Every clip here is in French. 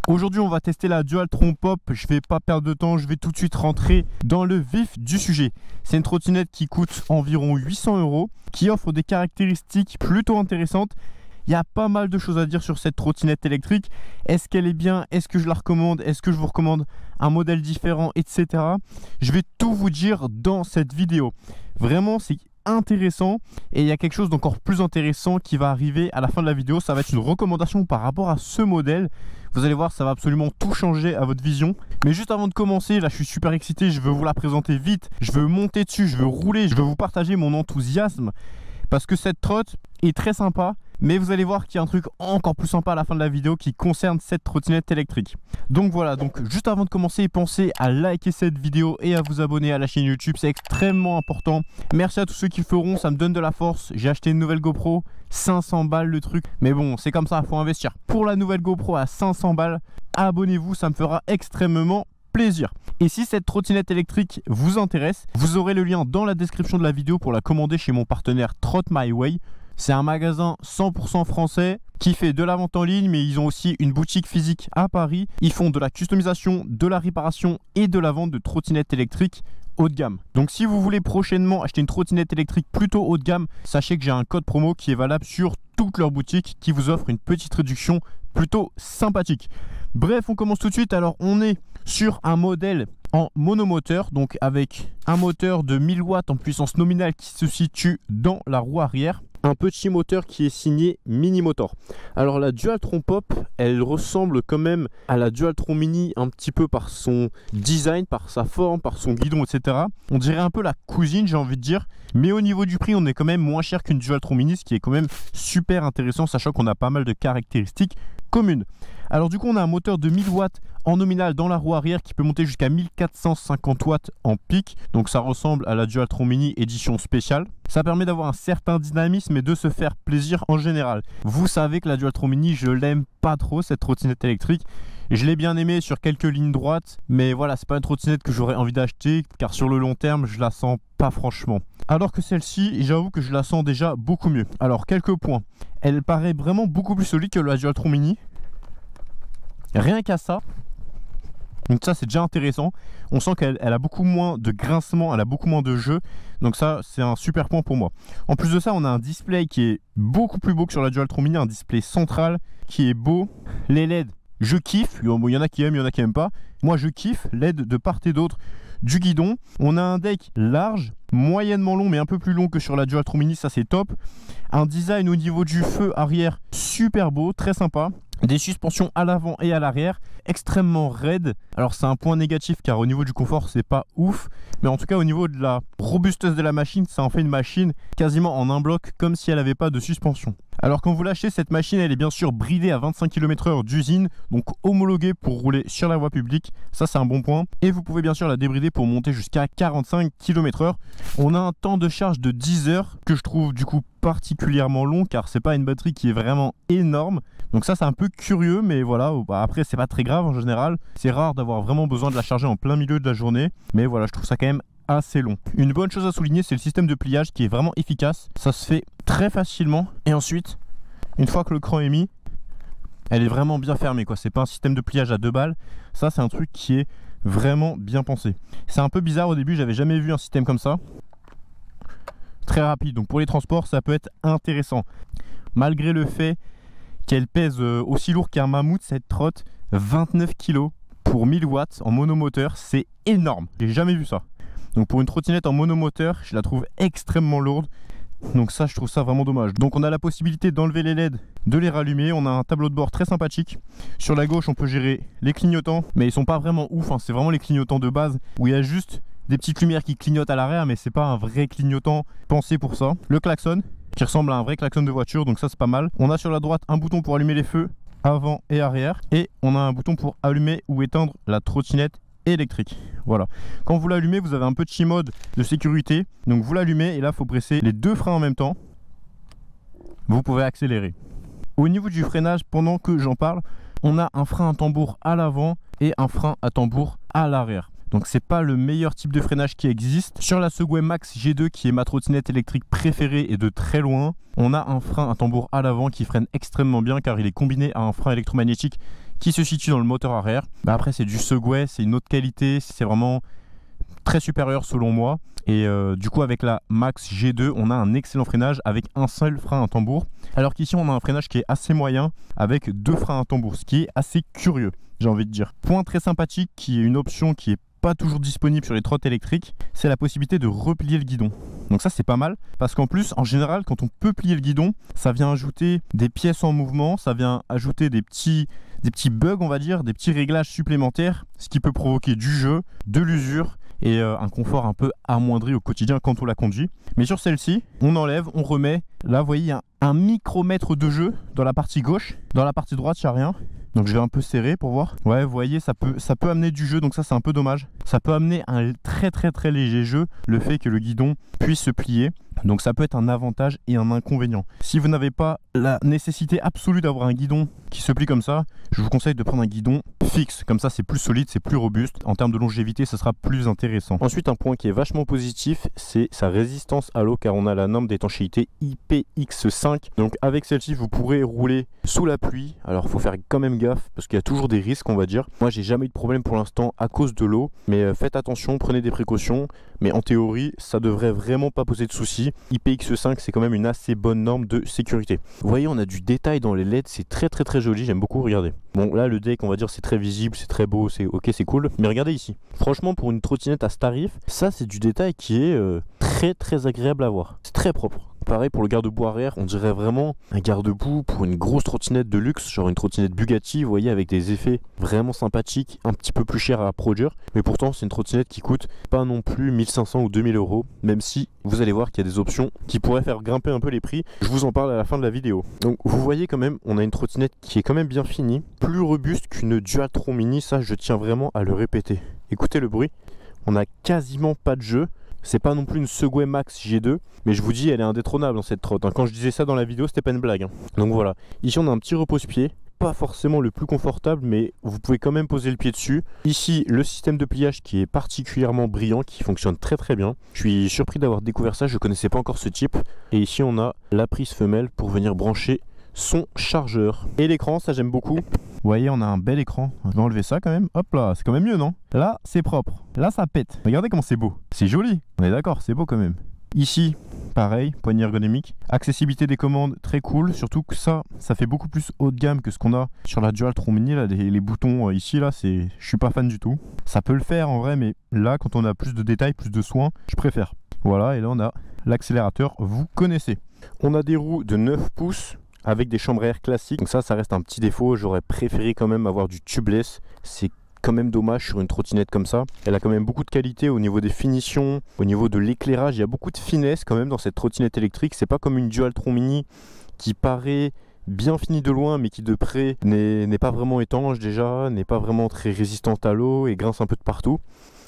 Aujourd'hui on va tester la Dualtron Pop, je vais pas perdre de temps, je vais tout de suite rentrer dans le vif du sujet. C'est une trottinette qui coûte environ 800 €, qui offre des caractéristiques plutôt intéressantes. Il y a pas mal de choses à dire sur cette trottinette électrique. Est-ce qu'elle est bien? Est-ce que je la recommande? Est-ce que je vous recommande un modèle différent, etc. Je vais tout vous dire dans cette vidéo. Vraiment, c'est intéressant et il y a quelque chose d'encore plus intéressant qui va arriver à la fin de la vidéo. Ça va être une recommandation par rapport à ce modèle. Vous allez voir, ça va absolument tout changer à votre vision. Mais juste avant de commencer, là je suis super excité, je veux vous la présenter vite, je veux monter dessus, je veux rouler, je veux vous partager mon enthousiasme parce que cette trotte est très sympa. Mais vous allez voir qu'il y a un truc encore plus sympa à la fin de la vidéo qui concerne cette trottinette électrique. Donc voilà, donc juste avant de commencer, pensez à liker cette vidéo et à vous abonner à la chaîne YouTube, c'est extrêmement important. Merci à tous ceux qui le feront, ça me donne de la force. J'ai acheté une nouvelle GoPro, 500 balles le truc. Mais bon, c'est comme ça, il faut investir. Pour la nouvelle GoPro à 500 balles, abonnez-vous, ça me fera extrêmement plaisir. Et si cette trottinette électrique vous intéresse, vous aurez le lien dans la description de la vidéo pour la commander chez mon partenaire Trot My Way. C'est un magasin 100% français qui fait de la vente en ligne, mais ils ont aussi une boutique physique à Paris. Ils font de la customisation, de la réparation et de la vente de trottinettes électriques haut de gamme. Donc si vous voulez prochainement acheter une trottinette électrique plutôt haut de gamme, sachez que j'ai un code promo qui est valable sur toute leur boutique qui vous offre une petite réduction plutôt sympathique. Bref, on commence tout de suite. Alors on est sur un modèle en monomoteur, donc avec un moteur de 1000 watts en puissance nominale qui se situe dans la roue arrière. Un petit moteur qui est signé Minimotor. Alors la Dualtron Pop, elle ressemble quand même à la Dualtron Mini un petit peu par son design, par sa forme, par son guidon, etc. On dirait un peu la cousine, j'ai envie de dire. Mais au niveau du prix, on est quand même moins cher qu'une Dualtron Mini, ce qui est quand même super intéressant, sachant qu'on a pas mal de caractéristiques communes. Alors du coup, on a un moteur de 1000 watts en nominal dans la roue arrière qui peut monter jusqu'à 1450 watts en pic. Donc ça ressemble à la Dualtron Mini édition spéciale. Ça permet d'avoir un certain dynamisme et de se faire plaisir en général. Vous savez que la Dualtron Mini, je l'aime pas trop cette trottinette électrique. Je l'ai bien aimée sur quelques lignes droites, mais voilà, c'est pas une trottinette que j'aurais envie d'acheter car sur le long terme, je la sens pas franchement. Alors que celle-ci, j'avoue que je la sens déjà beaucoup mieux. Alors quelques points. Elle paraît vraiment beaucoup plus solide que la Dualtron Mini. Rien qu'à ça, donc ça c'est déjà intéressant. On sent qu'elle a beaucoup moins de grincement, elle a beaucoup moins de jeu. Donc ça c'est un super point pour moi. En plus de ça, on a un display qui est beaucoup plus beau que sur la Dualtron Mini, un display central qui est beau. Les LED, je kiffe. Il y en a qui aiment, il y en a qui n'aiment pas. Moi je kiffe, LED de part et d'autre du guidon. On a un deck large, moyennement long mais un peu plus long que sur la Dualtron Mini, ça c'est top. Un design au niveau du feu arrière super beau, très sympa. Des suspensions à l'avant et à l'arrière extrêmement raides. Alors c'est un point négatif car au niveau du confort c'est pas ouf, mais en tout cas au niveau de la robustesse de la machine, ça en fait une machine quasiment en un bloc, comme si elle n'avait pas de suspension. Alors quand vous l'achetez, cette machine elle est bien sûr bridée à 25 km/h d'usine, donc homologuée pour rouler sur la voie publique, ça c'est un bon point. Et vous pouvez bien sûr la débrider pour monter jusqu'à 45 km/h. On a un temps de charge de 10 heures que je trouve du coup particulièrement long car c'est pas une batterie qui est vraiment énorme. Donc ça c'est un peu curieux, mais voilà, après c'est pas très grave en général. C'est rare d'avoir vraiment besoin de la charger en plein milieu de la journée, mais voilà, je trouve ça quand même assez long. Une bonne chose à souligner, c'est le système de pliage qui est vraiment efficace. Ça se fait très facilement et ensuite, une fois que le cran est mis, elle est vraiment bien fermée quoi. C'est pas un système de pliage à 2 balles. Ça c'est un truc qui est vraiment bien pensé. C'est un peu bizarre au début, j'avais jamais vu un système comme ça. Très rapide, donc pour les transports ça peut être intéressant. Malgré le fait qu'elle pèse aussi lourd qu'un mammouth, cette trotte, 29 kg pour 1000 watts en monomoteur, c'est énorme. J'ai jamais vu ça. Donc pour une trottinette en monomoteur, je la trouve extrêmement lourde. Donc ça, je trouve ça vraiment dommage. Donc on a la possibilité d'enlever les LED, de les rallumer. On a un tableau de bord très sympathique. Sur la gauche, on peut gérer les clignotants, mais ils sont pas vraiment ouf, hein. C'est vraiment les clignotants de base où il y a juste des petites lumières qui clignotent à l'arrière, mais c'est pas un vrai clignotant pensé pour ça. Le klaxon, qui ressemble à un vrai klaxon de voiture, donc ça c'est pas mal. On a sur la droite un bouton pour allumer les feux avant et arrière, et on a un bouton pour allumer ou éteindre la trottinette électrique. Voilà, quand vous l'allumez, vous avez un petit mode de sécurité, donc vous l'allumez et là il faut presser les deux freins en même temps. Vous pouvez accélérer. Au niveau du freinage, pendant que j'en parle, on a un frein à tambour à l'avant et un frein à tambour à l'arrière. Donc c'est pas le meilleur type de freinage qui existe. Sur la Segway Max G2, qui est ma trottinette électrique préférée et de très loin, on a un frein à tambour à l'avant qui freine extrêmement bien car il est combiné à un frein électromagnétique qui se situe dans le moteur arrière. Après c'est du Segway, c'est une autre qualité, c'est vraiment très supérieur selon moi. Et du coup avec la Max G2 on a un excellent freinage avec un seul frein à tambour, alors qu'ici on a un freinage qui est assez moyen avec 2 freins à tambour, ce qui est assez curieux, j'ai envie de dire. Point très sympathique qui est une option qui est pas toujours disponible sur les trottes électriques, c'est la possibilité de replier le guidon. Donc ça c'est pas mal, parce qu'en plus en général quand on peut plier le guidon, ça vient ajouter des pièces en mouvement, ça vient ajouter des petits bugs on va dire, des petits réglages supplémentaires, ce qui peut provoquer du jeu, de l'usure et un confort un peu amoindri au quotidien quand on la conduit. Mais sur celle-ci, on enlève, on remet. Là, vous voyez, il y a un micromètre de jeu dans la partie gauche. Dans la partie droite, il n'y a rien. Donc je vais un peu serrer pour voir. Ouais, vous voyez, ça peut amener du jeu, donc ça c'est un peu dommage. Ça peut amener un très léger jeu, le fait que le guidon puisse se plier. Donc ça peut être un avantage et un inconvénient. Si vous n'avez pas la nécessité absolue d'avoir un guidon qui se plie comme ça, je vous conseille de prendre un guidon fixe. Comme ça c'est plus solide, c'est plus robuste. En termes de longévité, ça sera plus intéressant. Ensuite, un point qui est vachement positif, c'est sa résistance à l'eau, car on a la norme d'étanchéité IPX5. Donc avec celle-ci, vous pourrez rouler sous la pluie. Alors il faut faire quand même gaffe, parce qu'il y a toujours des risques, on va dire. Moi j'ai jamais eu de problème pour l'instant à cause de l'eau, mais faites attention, prenez des précautions. Mais en théorie, ça devrait vraiment pas poser de soucis. IPX5 c'est quand même une assez bonne norme de sécurité. Vous voyez, on a du détail dans les LED, c'est très joli, j'aime beaucoup, regardez. Bon là le deck on va dire c'est très visible, c'est très beau, c'est ok, c'est cool. Mais regardez ici, franchement pour une trottinette à ce tarif, ça c'est du détail qui est très agréable à voir. C'est très propre. Pareil pour le garde-boue arrière, on dirait vraiment un garde-boue pour une grosse trottinette de luxe, genre une trottinette Bugatti, vous voyez, avec des effets vraiment sympathiques, un petit peu plus cher à produire. Mais pourtant c'est une trottinette qui coûte pas non plus 1500 ou 2000 euros, même si vous allez voir qu'il y a des options qui pourraient faire grimper un peu les prix. Je vous en parle à la fin de la vidéo. Donc vous voyez quand même, on a une trottinette qui est quand même bien finie, plus robuste qu'une Dualtron Mini, ça je tiens vraiment à le répéter. Écoutez le bruit, on a quasiment pas de jeu. C'est pas non plus une Segway Max G2, mais je vous dis, elle est indétrônable dans cette trotte. Quand je disais ça dans la vidéo, c'était pas une blague. Donc voilà. Ici, on a un petit repose-pied. Pas forcément le plus confortable, mais vous pouvez quand même poser le pied dessus. Ici, le système de pliage qui est particulièrement brillant, qui fonctionne très bien. Je suis surpris d'avoir découvert ça, je connaissais pas encore ce type. Et ici, on a la prise femelle pour venir brancher son chargeur. Et l'écran, ça j'aime beaucoup. Vous voyez, on a un bel écran. Je vais enlever ça quand même. Hop là, c'est quand même mieux, non? Là, c'est propre. Là, ça pète. Regardez comment c'est beau. C'est joli. On est d'accord, c'est beau quand même. Ici, pareil, poignée ergonomique. Accessibilité des commandes, très cool. Surtout que ça fait beaucoup plus haut de gamme que ce qu'on a sur la Dualtron Mini. Là, les boutons ici, là, je suis pas fan du tout. Ça peut le faire en vrai, mais là, quand on a plus de détails, plus de soins, je préfère. Voilà, et là, on a l'accélérateur, vous connaissez. On a des roues de 9 pouces. Avec des chambres à air classiques, donc ça reste un petit défaut. J'aurais préféré quand même avoir du tubeless. C'est quand même dommage sur une trottinette comme ça. Elle a quand même beaucoup de qualité au niveau des finitions, au niveau de l'éclairage. Il y a beaucoup de finesse quand même dans cette trottinette électrique. C'est pas comme une Dualtron Mini qui paraît bien finie de loin, mais qui de près n'est pas vraiment étanche déjà, n'est pas vraiment très résistante à l'eau et grince un peu de partout.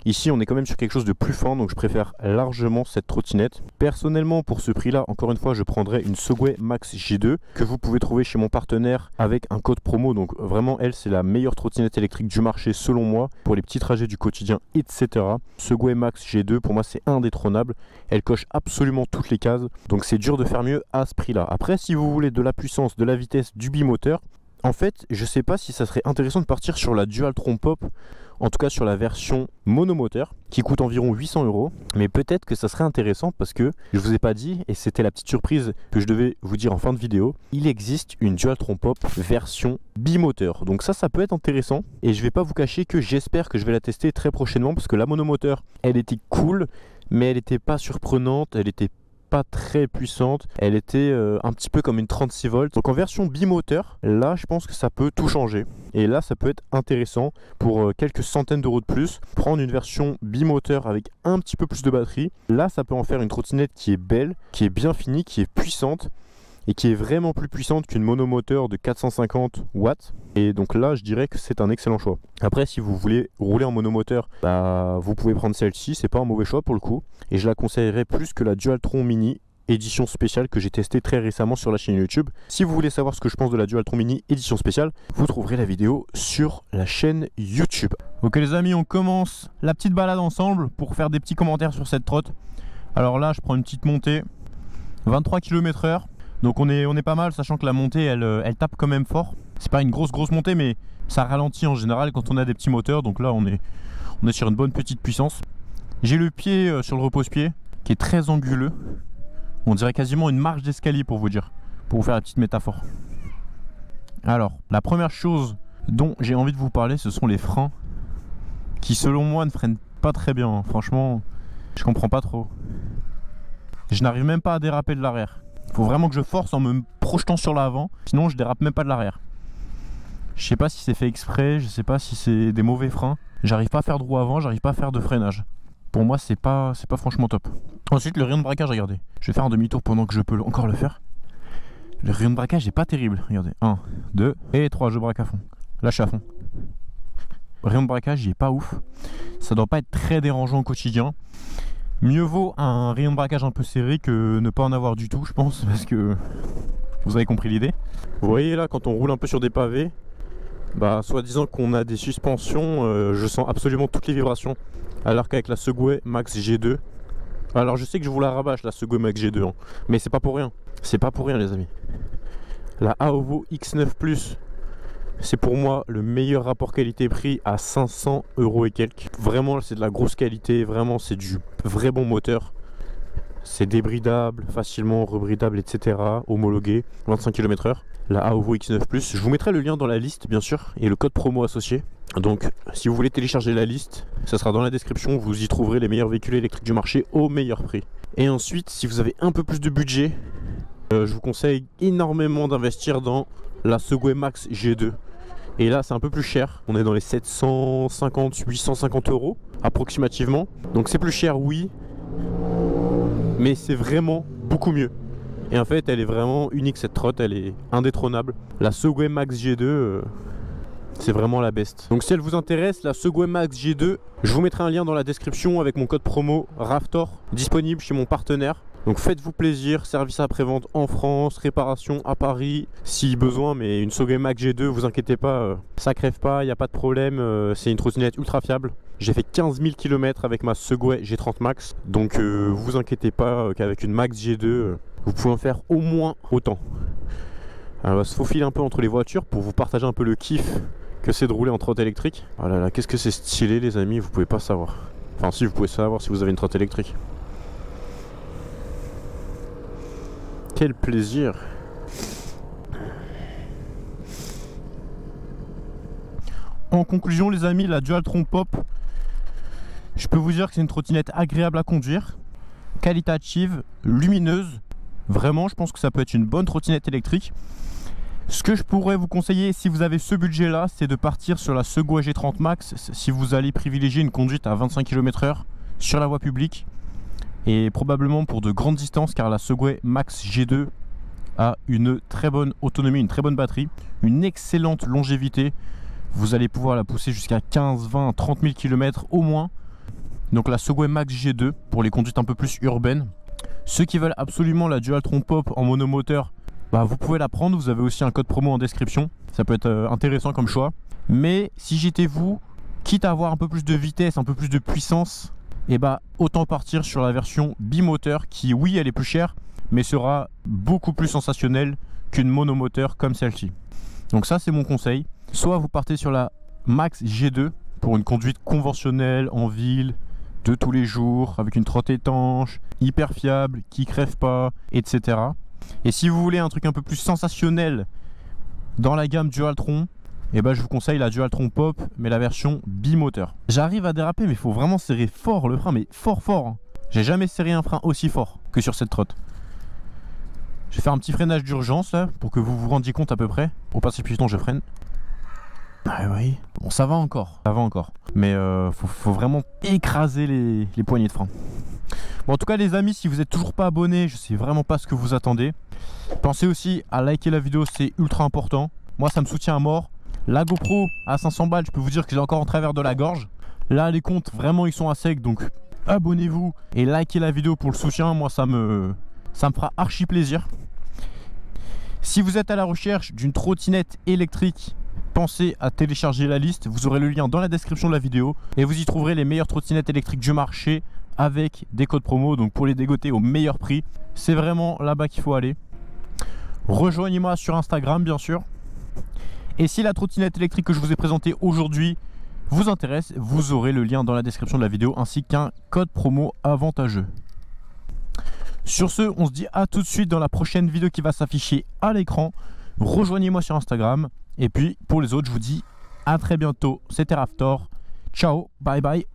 Ici, on est quand même sur quelque chose de plus fin, donc je préfère largement cette trottinette. Personnellement, pour ce prix-là, encore une fois, je prendrais une Segway Max G2 que vous pouvez trouver chez mon partenaire avec un code promo. Donc vraiment, elle, c'est la meilleure trottinette électrique du marché selon moi pour les petits trajets du quotidien, etc. Segway Max G2, pour moi, c'est indétrônable. Elle coche absolument toutes les cases, donc c'est dur de faire mieux à ce prix-là. Après, si vous voulez de la puissance, de la vitesse, du bimoteur, en fait, je sais pas si ça serait intéressant de partir sur la Dualtron Pop, en tout cas sur la version monomoteur qui coûte environ 800 euros. Mais peut-être que ça serait intéressant parce que je vous ai pas dit, et c'était la petite surprise que je devais vous dire en fin de vidéo, il existe une Dualtron Pop version bimoteur. Donc ça peut être intéressant et je vais pas vous cacher que j'espère que je vais la tester très prochainement parce que la monomoteur, elle était cool, mais elle était pas surprenante, elle était pas très puissante, elle était un petit peu comme une 36 volts. Donc en version bimoteur, là je pense que ça peut tout changer et là ça peut être intéressant pour quelques centaines d'euros de plus. Prendre une version bimoteur avec un petit peu plus de batterie, là ça peut en faire une trottinette qui est belle, qui est bien finie, qui est puissante et qui est vraiment plus puissante qu'une monomoteur de 450 watts. Et donc là, je dirais que c'est un excellent choix. Après, si vous voulez rouler en monomoteur, vous pouvez prendre celle-ci, c'est pas un mauvais choix pour le coup. Et je la conseillerais plus que la Dualtron Mini édition spéciale que j'ai testée très récemment sur la chaîne YouTube. Si vous voulez savoir ce que je pense de la Dualtron Mini édition spéciale, vous trouverez la vidéo sur la chaîne YouTube. Ok les amis, on commence la petite balade ensemble pour faire des petits commentaires sur cette trotte. Alors là, je prends une petite montée, 23 km/h. Donc on est pas mal, sachant que la montée elle tape quand même fort. C'est pas une grosse montée, mais Ça ralentit en général quand on a des petits moteurs, donc là on est sur une bonne petite puissance. J'ai le pied sur le repose-pied qui est très anguleux. On dirait quasiment une marche d'escalier pour vous dire, pour vous faire la petite métaphore. Alors, la première chose dont j'ai envie de vous parler, ce sont les freins qui selon moi ne freinent pas très bien, hein. Franchement, je comprends pas trop. Je n'arrive même pas à déraper de l'arrière. Il faut vraiment que je force en me projetant sur l'avant, sinon je dérape même pas de l'arrière. Je sais pas si c'est fait exprès, je sais pas si c'est des mauvais freins. J'arrive pas à faire de roue avant, j'arrive pas à faire de freinage. Pour moi, c'est pas franchement top. Ensuite, le rayon de braquage, regardez. Je vais faire un demi-tour pendant que je peux encore le faire. Le rayon de braquage est pas terrible. Regardez, 1, 2 et 3, je braque à fond. Là, je suis à fond. Le rayon de braquage, il est pas ouf. Ça doit pas être très dérangeant au quotidien. Mieux vaut un rayon de braquage un peu serré que ne pas en avoir du tout, je pense, parce que vous avez compris l'idée. Vous voyez là, quand on roule un peu sur des pavés, bah, soi-disant qu'on a des suspensions, je sens absolument toutes les vibrations. Alors qu'avec la Segway Max G2, alors je sais que je vous la rabâche la Segway Max G2, hein, mais c'est pas pour rien. C'est pas pour rien les amis. La Aovo X9 Plus, c'est pour moi le meilleur rapport qualité-prix à 500 € et quelques. Vraiment c'est de la grosse qualité, vraiment c'est du vrai bon moteur. C'est débridable, facilement rebridable, etc. Homologué, 25 km/h. La Aovo X9 Plus, je vous mettrai le lien dans la liste bien sûr et le code promo associé. Donc si vous voulez télécharger la liste, ça sera dans la description, vous y trouverez les meilleurs véhicules électriques du marché au meilleur prix. Et ensuite, si vous avez un peu plus de budget, je vous conseille énormément d'investir dans la Segway Max G2. Et là c'est un peu plus cher, on est dans les 750-850 € approximativement. Donc c'est plus cher oui, mais c'est vraiment beaucoup mieux. Et en fait elle est vraiment unique cette trotte, elle est indétrônable. La Segway Max G2 c'est vraiment la best. Donc si elle vous intéresse, la Segway Max G2, je vous mettrai un lien dans la description avec mon code promo RAFTOR, disponible chez mon partenaire. Donc faites-vous plaisir, service après-vente en France, réparation à Paris si besoin, mais une Segway Max G2, vous inquiétez pas, ça crève pas, il n'y a pas de problème, c'est une trottinette ultra fiable. J'ai fait 15 000 km avec ma Segway G30 Max, donc vous inquiétez pas qu'avec une Max G2, vous pouvez en faire au moins autant. Alors, on va se faufiler un peu entre les voitures pour vous partager un peu le kiff que c'est de rouler en trotte électrique. Oh là là, qu'est-ce que c'est stylé les amis, vous pouvez pas savoir. Enfin si, vous pouvez savoir si vous avez une trotte électrique. Quel plaisir. En conclusion les amis, la Dualtron Pop, je peux vous dire que c'est une trottinette agréable à conduire, qualitative, lumineuse. Vraiment, je pense que ça peut être une bonne trottinette électrique. Ce que je pourrais vous conseiller si vous avez ce budget là, c'est de partir sur la Segway G30 Max si vous allez privilégier une conduite à 25 km/h sur la voie publique. Et probablement pour de grandes distances, car la Segway Max G2 a une très bonne autonomie, une très bonne batterie, une excellente longévité. Vous allez pouvoir la pousser jusqu'à 15, 20, 30 000 km au moins. Donc la Segway Max G2 pour les conduites un peu plus urbaines. Ceux qui veulent absolument la Dualtron Pop en monomoteur, bah vous pouvez la prendre, vous avez aussi un code promo en description. Ça peut être intéressant comme choix. Mais si j'étais vous, quitte à avoir un peu plus de vitesse, un peu plus de puissance, et bah autant partir sur la version bimoteur qui oui elle est plus chère mais sera beaucoup plus sensationnelle qu'une monomoteur comme celle-ci. Donc ça c'est mon conseil. Soit vous partez sur la Max G2 pour une conduite conventionnelle en ville de tous les jours avec une trotte étanche, hyper fiable, qui crève pas, etc. Et si vous voulez un truc un peu plus sensationnel dans la gamme Dualtron, et bah je vous conseille la Dualtron Pop mais la version bimoteur. J'arrive à déraper mais il faut vraiment serrer fort le frein, mais fort hein. J'ai jamais serré un frein aussi fort que sur cette trotte. Je vais faire un petit freinage d'urgence là pour que vous vous rendiez compte à peu près. Au passage piéton je freine. Ah oui. Bon ça va encore, mais faut vraiment écraser les poignées de frein. Bon en tout cas les amis, si vous n'êtes toujours pas abonné, je sais vraiment pas ce que vous attendez. Pensez aussi à liker la vidéo, c'est ultra important. Moi ça me soutient à mort. La GoPro à 500 balles, je peux vous dire que j'ai encore en travers de la gorge. Là les comptes vraiment ils sont à sec, donc abonnez-vous et likez la vidéo pour le soutien. Moi ça me fera archi plaisir. Si vous êtes à la recherche d'une trottinette électrique, pensez à télécharger la liste. Vous aurez le lien dans la description de la vidéo et vous y trouverez les meilleures trottinettes électriques du marché avec des codes promo, donc pour les dégoter au meilleur prix. C'est vraiment là-bas qu'il faut aller. Rejoignez-moi sur Instagram bien sûr. Et si la trottinette électrique que je vous ai présentée aujourd'hui vous intéresse, vous aurez le lien dans la description de la vidéo ainsi qu'un code promo avantageux. Sur ce, on se dit à tout de suite dans la prochaine vidéo qui va s'afficher à l'écran. Rejoignez-moi sur Instagram. Et puis pour les autres, je vous dis à très bientôt. C'était Raftor. Ciao, bye bye.